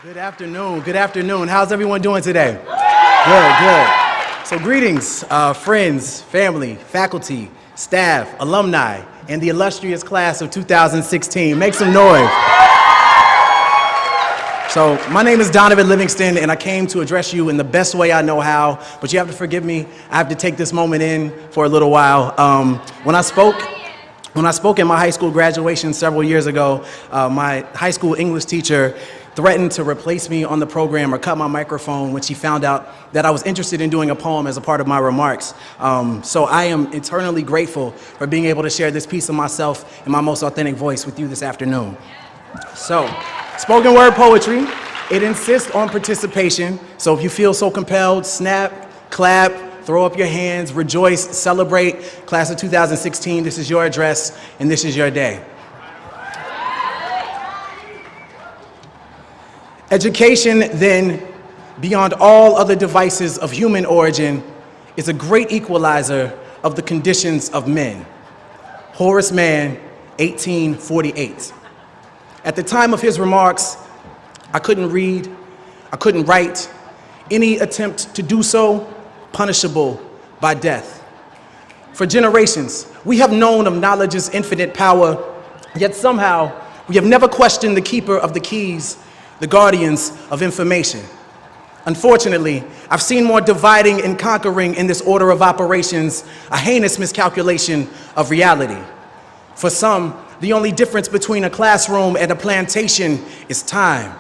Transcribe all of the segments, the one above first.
Good afternoon. Good afternoon. How's everyone doing today? Good, good. So greetings, friends, family, faculty, staff, alumni, and the illustrious class of 2016. Make some noise. So my name is Donovan Livingston, and I came to address you in the best way I know how, but you have to forgive me. I have to take this moment in for a little while. When I spoke in my high school graduation several years ago, my high school English teacher threatened to replace me on the program or cut my microphone when she found out that I was interested in doing a poem as a part of my remarks. So I am eternally grateful for being able to share this piece of myself in my most authentic voice with you this afternoon. So, spoken word poetry, it insists on participation. So if you feel so compelled, snap, clap, throw up your hands, rejoice, celebrate. Class of 2016, this is your address and this is your day. Education, then, beyond all other devices of human origin, is a great equalizer of the conditions of men. Horace Mann, 1848. At the time of his remarks, I couldn't read, I couldn't write. Any attempt to do so, punishable by death. For generations, we have known of knowledge's infinite power, yet somehow we have never questioned the keeper of the keys, the guardians of information. Unfortunately, I've seen more dividing and conquering in this order of operations, a heinous miscalculation of reality. For some, the only difference between a classroom and a plantation is time.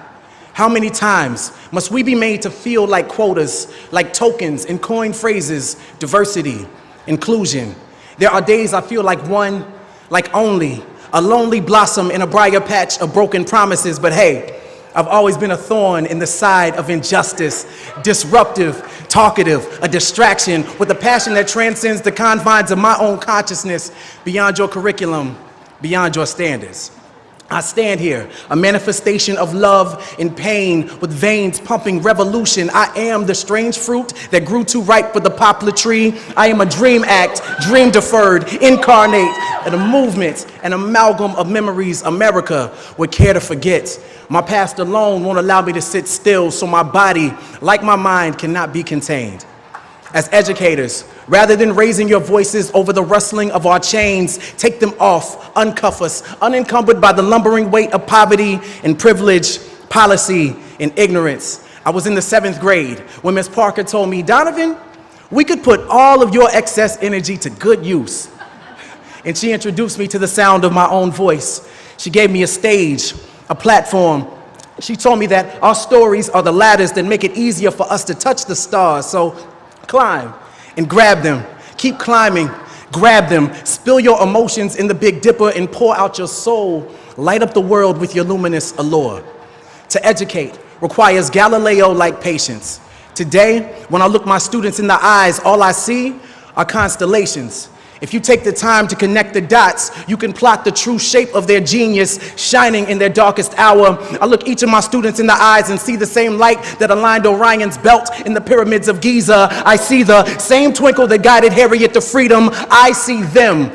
How many times must we be made to feel like quotas, like tokens and coined phrases, diversity, inclusion? There are days I feel like one, like only, a lonely blossom in a briar patch of broken promises, but hey, I've always been a thorn in the side of injustice, disruptive, talkative, a distraction with a passion that transcends the confines of my own consciousness, beyond your curriculum, beyond your standards. I stand here, a manifestation of love and pain with veins pumping revolution. I am the strange fruit that grew too ripe for the poplar tree. I am a dream act, dream deferred, incarnate, and a movement, an amalgam of memories America would care to forget. My past alone won't allow me to sit still, so my body, like my mind, cannot be contained. As educators, rather than raising your voices over the rustling of our chains, take them off, uncuff us, unencumbered by the lumbering weight of poverty and privilege, policy and ignorance. I was in the 7th grade when Ms. Parker told me, Donovan, we could put all of your excess energy to good use. And she introduced me to the sound of my own voice. She gave me a stage, a platform. She told me that our stories are the ladders that make it easier for us to touch the stars. So climb and grab them. Keep climbing, grab them. Spill your emotions in the Big Dipper and pour out your soul. Light up the world with your luminous allure. To educate requires Galileo-like patience. Today, when I look my students in the eyes, all I see are constellations. If you take the time to connect the dots, you can plot the true shape of their genius shining in their darkest hour. I look each of my students in the eyes and see the same light that aligned Orion's belt in the pyramids of Giza. I see the same twinkle that guided Harriet to freedom. I see them.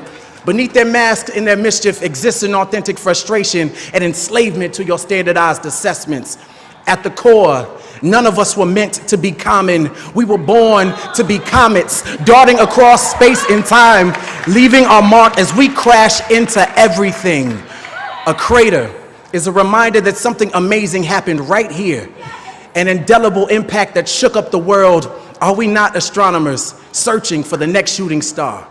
Beneath their mask and their mischief exists an authentic frustration and enslavement to your standardized assessments. At the core, none of us were meant to be common. We were born to be comets, darting across space and time, leaving our mark as we crash into everything. A crater is a reminder that something amazing happened right here, an indelible impact that shook up the world. Are we not astronomers searching for the next shooting star?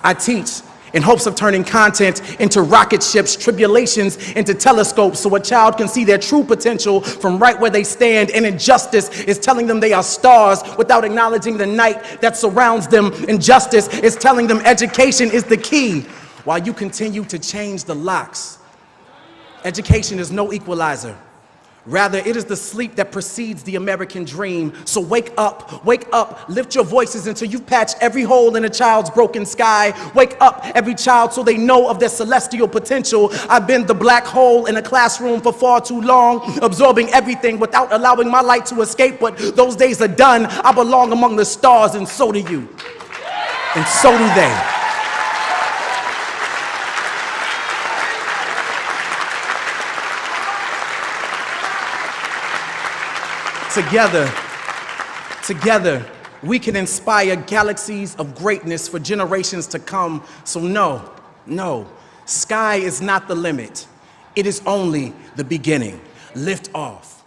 I teach in hopes of turning content into rocket ships, tribulations into telescopes, so a child can see their true potential from right where they stand. And injustice is telling them they are stars without acknowledging the night that surrounds them. Injustice is telling them education is the key while you continue to change the locks. Education is no equalizer. Rather, it is the sleep that precedes the American dream. So wake up, lift your voices until you've patched every hole in a child's broken sky. Wake up, every child, so they know of their celestial potential. I've been the black hole in a classroom for far too long, absorbing everything without allowing my light to escape. But those days are done. I belong among the stars, and so do you. And so do they. Together, we can inspire galaxies of greatness for generations to come. So no, sky is not the limit. It is only the beginning. Lift off.